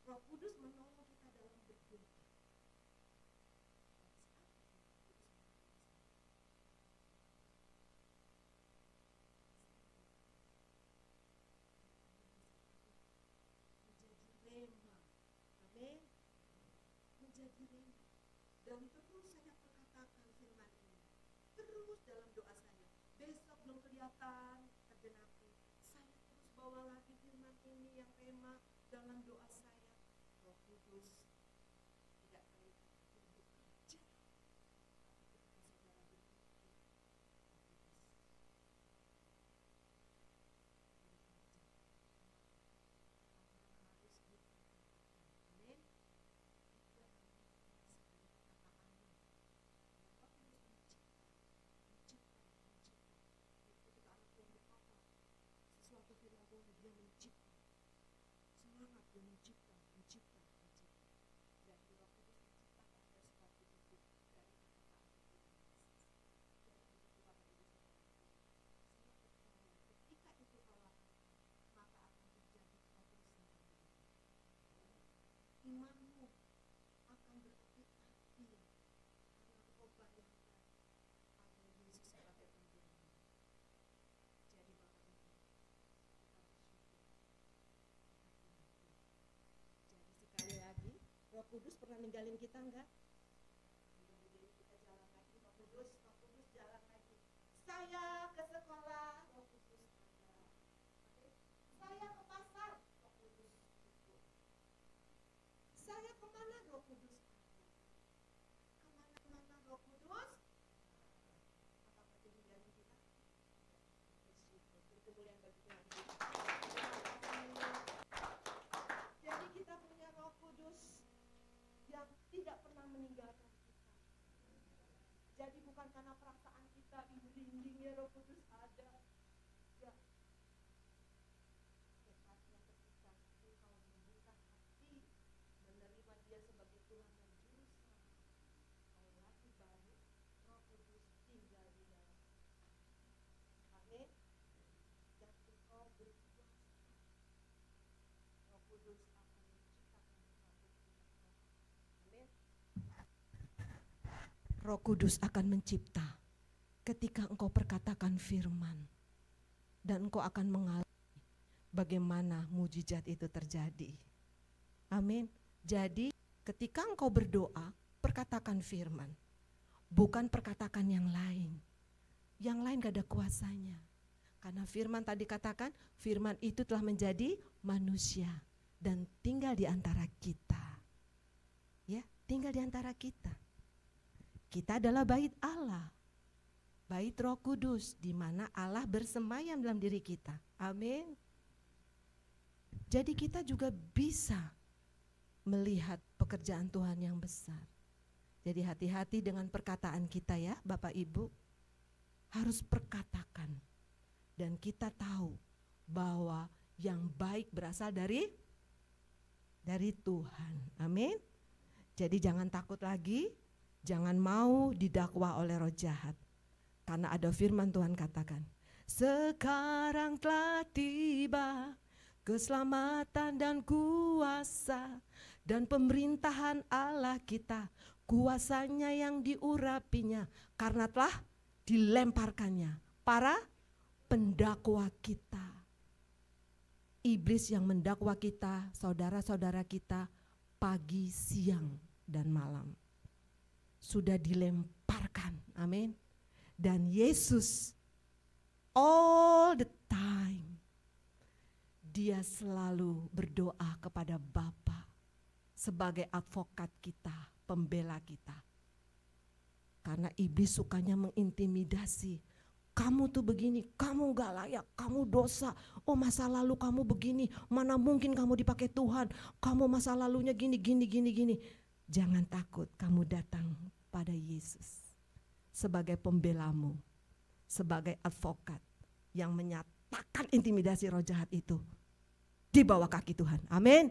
Roh Kudus menolong kita dalam berdoa. Menjadi rema. Amin. Menjadi rema. Dan terus saya perkatakan firman ini. Terus dalam doa saya. Besok belum kelihatan tergenapi. Saya terus bawa lagi firman ini yang rema dalam doa saya. Roh Kudus tidak terlihat tapi bekerja. Tapi ketika saudara berpikir, Roh Kudus harus diperkatakan. Amin. Itu yang namanya perkataannya. Roh Kudus mencipta. Jadi ketika anak Tuhan berkata sesuatu firman Tuhan, dia mencipta. Semangat dia mencipta. Jadi Roh Kudus menciptakan sesuatu itu dari kata-kata Tuhan Yesus. Jadi begitu Bapak Ibu Saudara, saya percaya ketika itu Allah maka akan terjadi progres dalam hidup. Imanmu akan berapi-api karena engkau bayangkan ada Yesus sebagai pembela. Jadi Bapak Ibu, kita bersyukur. Jadi sekali lagi, Roh Kudus pernah ninggalin kita enggak? Jadi kita jalan lagi, Roh Kudus jalan lagi. Saya ke sekolah, Roh Kudus ada. Saya ke pasar, Roh Kudus ikut. Saya kemana, Roh Kudus ada. Kemana-mana Roh Kudus. Apakah dia ninggalin kita? Bersyukur, kemuliaan bagi Tuhan. Jadi kita punya Roh Kudus yang tidak pernah meninggalkan kita. Jadi bukan karena perasaan kita dindingnya Roh Kudus ada. Ya. Tepatnya ketika engkau membuka hati menerima Dia sebagai Tuhan dan Juru Selamat, kau lahir baru, Roh Kudus tinggal di dalam. Amin. Dan engkau berkuasa. Roh Kudus akan menciptakan sesuatu. Amin. Roh Kudus akan mencipta ketika engkau perkatakan firman dan engkau akan mengalami bagaimana mujizat itu terjadi. Amin. Jadi ketika engkau berdoa, perkatakan firman, bukan perkatakan yang lain. Yang lain gak ada kuasanya. Karena firman tadi katakan, firman itu telah menjadi manusia dan tinggal di antara kita. Ya, tinggal di antara kita. Kita adalah bait Allah, bait Roh Kudus, di mana Allah bersemayam dalam diri kita. Amin. Jadi kita juga bisa melihat pekerjaan Tuhan yang besar. Jadi hati-hati dengan perkataan kita ya Bapak Ibu. Harus perkatakan. Dan kita tahu bahwa yang baik berasal dari Tuhan. Amin. Jadi jangan takut lagi. Jangan mau didakwa oleh roh jahat. Karena ada firman Tuhan katakan, sekarang telah tiba keselamatan dan kuasa dan pemerintahan Allah kita. Kuasanya yang diurapinya karena telah dilemparkannya para pendakwa kita. Iblis yang mendakwa kita, saudara-saudara kita, pagi, siang, dan malam. Sudah dilemparkan. Amin. Dan Yesus all the time, dia selalu berdoa kepada Bapa sebagai advokat kita, pembela kita. Karena iblis sukanya mengintimidasi. Kamu tuh begini, kamu gak layak, kamu dosa. Oh, masa lalu kamu begini, mana mungkin kamu dipakai Tuhan. Kamu masa lalunya gini. Jangan takut, kamu datang pada Yesus sebagai pembelamu, sebagai advokat yang menyatakan intimidasi roh jahat itu di bawah kaki Tuhan. Amin.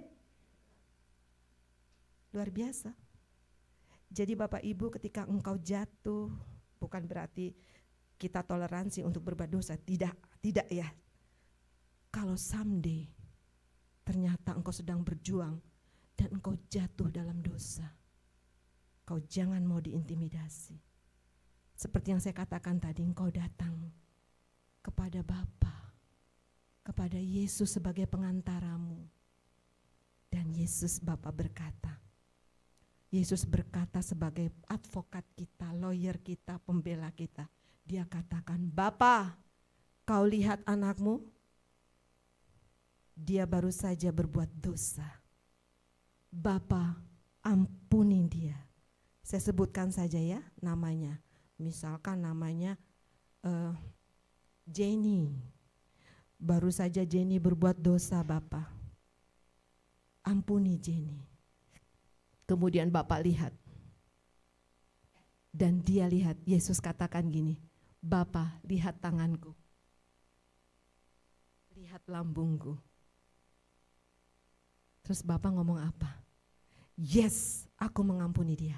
Luar biasa. Jadi Bapak Ibu, ketika engkau jatuh, bukan berarti kita toleransi untuk berbuat dosa, tidak ya. Kalau someday ternyata engkau sedang berjuang dan engkau jatuh dalam dosa, kau jangan mau diintimidasi. Seperti yang saya katakan tadi, engkau datang kepada Bapa, kepada Yesus sebagai pengantaramu. Dan Yesus Bapa berkata, Yesus berkata sebagai advokat kita, lawyer kita, pembela kita. Dia katakan, Bapa, kau lihat anakmu? Dia baru saja berbuat dosa. Bapa, ampuni dia. Saya sebutkan saja ya namanya. Misalkan namanya Jenny. Baru saja Jenny berbuat dosa, Bapa. Ampuni Jenny. Kemudian Bapak lihat. Dan dia lihat, Yesus katakan gini, Bapa, lihat tanganku. Lihat lambungku. Terus Bapak ngomong apa? Yes, aku mengampuni dia.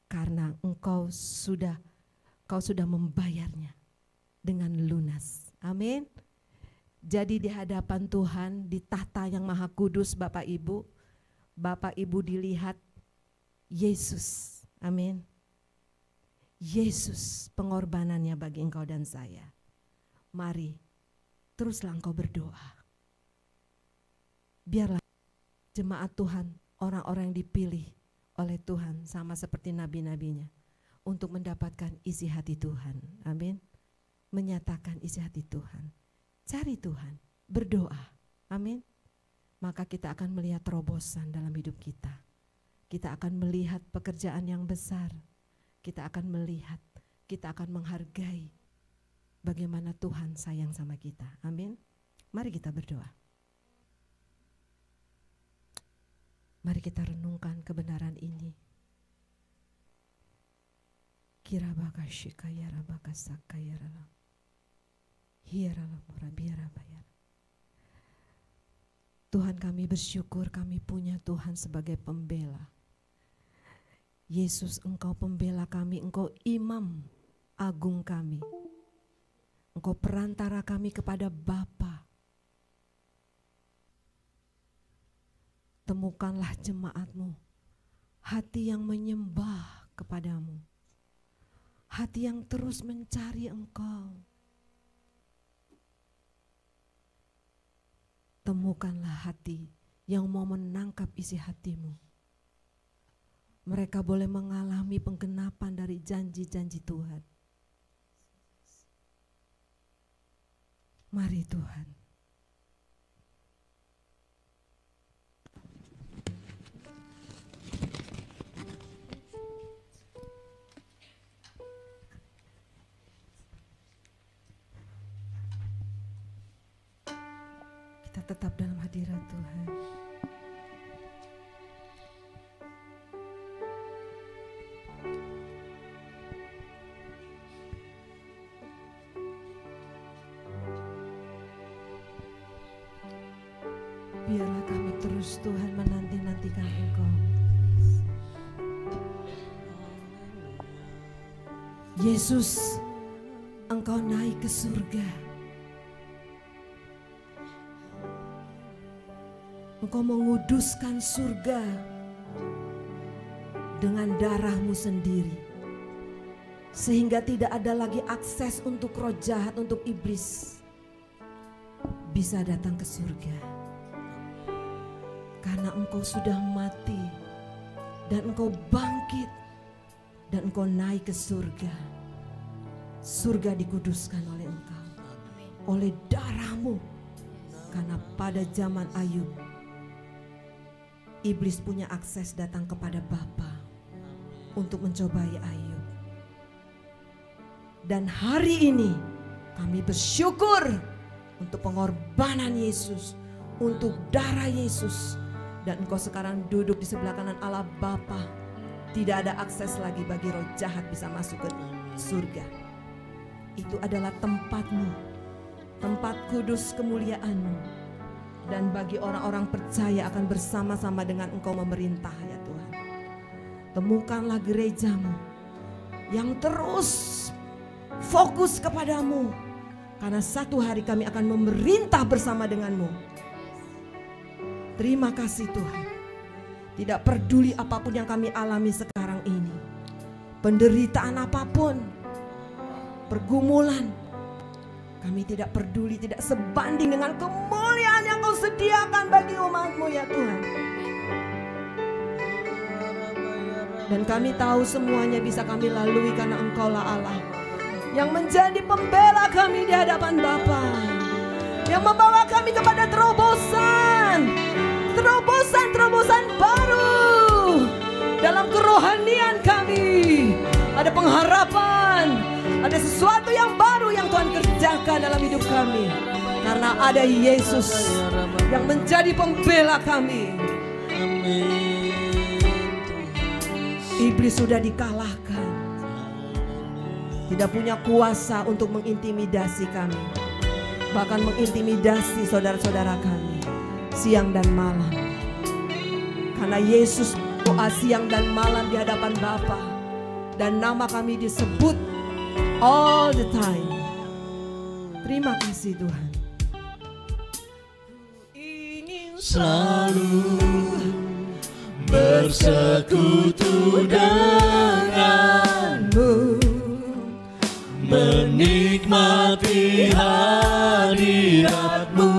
Karena kau sudah membayarnya dengan lunas. Amin. Jadi di hadapan Tuhan, di tahta yang maha kudus Bapak Ibu dilihat Yesus. Amin. Yesus pengorbanannya bagi engkau dan saya. Mari, teruslah engkau berdoa. Biarlah jemaat Tuhan, orang-orang yang dipilih oleh Tuhan sama seperti nabi-nabinya untuk mendapatkan isi hati Tuhan. Amin. Menyatakan isi hati Tuhan. Cari Tuhan, berdoa. Amin. Maka kita akan melihat terobosan dalam hidup kita. Kita akan melihat pekerjaan yang besar. Kita akan melihat, kita akan menghargai bagaimana Tuhan sayang sama kita. Amin. Mari kita berdoa. Mari kita renungkan kebenaran ini. Kirabaka shikaya rabaka sakaya ralam. Hiaralam rabiara bayar. Tuhan, kami bersyukur kami punya Tuhan sebagai pembela. Yesus, Engkau pembela kami, Engkau imam agung kami. Engkau perantara kami kepada Bapa. Temukanlah jemaat-Mu, hati yang menyembah kepadamu, hati yang terus mencari Engkau. Temukanlah hati yang mau menangkap isi hatimu. Mereka boleh mengalami penggenapan dari janji-janji Tuhan. Mari Tuhan. Kita tetap dalam hadirat Tuhan. Biarlah kami terus Tuhan menanti-nantikan Engkau. Yesus, Engkau naik ke surga. Engkau menguduskan surga dengan darah-Mu sendiri. Sehingga tidak ada lagi akses untuk roh jahat, untuk iblis bisa datang ke surga. Karena Engkau sudah mati dan Engkau bangkit dan engkau naik ke surga. Surga dikuduskan oleh engkau, oleh darahmu. Karena pada zaman Ayub, iblis punya akses datang kepada Bapa untuk mencobai Ayub. Dan hari ini kami bersyukur untuk pengorbanan Yesus, untuk darah Yesus. Dan engkau sekarang duduk di sebelah kanan Allah Bapa. Tidak ada akses lagi bagi roh jahat bisa masuk ke surga. Itu adalah tempatmu, tempat kudus kemuliaanmu. Dan bagi orang-orang percaya akan bersama-sama dengan engkau memerintah ya Tuhan. Temukanlah gerejamu yang terus fokus kepadamu. Karena satu hari kami akan memerintah bersama denganmu. Terima kasih Tuhan. Tidak peduli apapun yang kami alami sekarang ini. Penderitaan apapun, pergumulan, kami tidak peduli, tidak sebanding dengan kemuliaan yang kau sediakan bagi umat-Mu ya Tuhan. Dan kami tahu semuanya bisa kami lalui karena Engkaulah Allah yang menjadi pembela kami di hadapan Bapa, yang membawa kami kepada terobosan baru dalam kerohanian kami. Ada pengharapan, ada sesuatu yang baru yang Tuhan kerjakan dalam hidup kami, karena ada Yesus yang menjadi pembela kami. Iblis sudah dikalahkan, tidak punya kuasa untuk mengintimidasi kami, bahkan mengintimidasi saudara-saudara kami siang dan malam. Karena Yesus doa siang dan malam di hadapan Bapa, dan nama kami disebut all the time. Terima kasih Tuhan. Ingin selalu bersekutu denganmu, menikmati hadiratmu,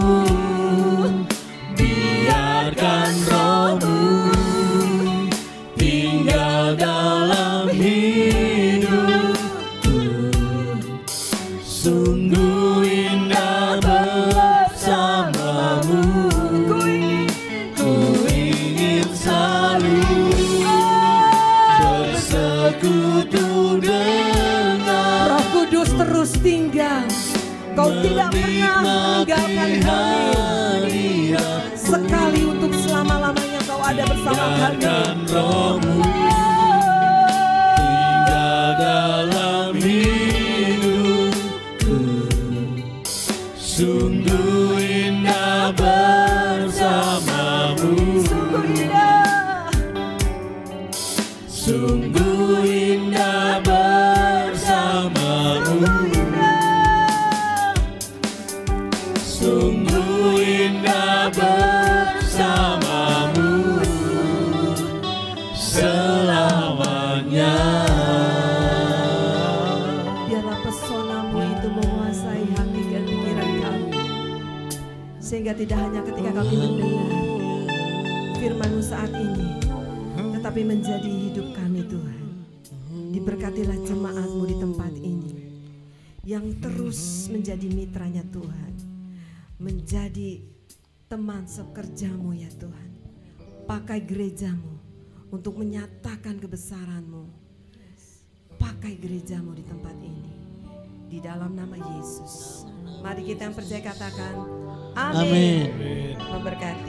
biarkan rohmu tinggal dalam hidupku. Sungguh indah bersamamu, ku ingin selalu bersekutu dengan Roh Kudus terus tinggal. Kau tidak pernah meninggalkan kami. Sekali untuk selama-lamanya Kau ada bersama kami. biarkan rohmu tinggal dalam hidupku. Sungguh indah bersamamu, Sungguh indah, sungguh indah bersamamu, sungguh indah bersamamu selamanya. biarlah pesona-Mu itu menguasai hati dan pikiran kami, sehingga tidak hanya ketika kami mendengar firman-Mu saat ini, tetapi menjadi hidup kami Tuhan. Diberkatilah jemaat-Mu di tempat ini, yang terus menjadi mitranya Tuhan, menjadi teman sekerja-Mu ya Tuhan. Pakai gereja-Mu untuk menyatakan kebesaran-Mu. Pakai gereja-Mu di tempat ini, di dalam nama Yesus. Mari kita yang percaya katakan amin. Amin. Memberkati.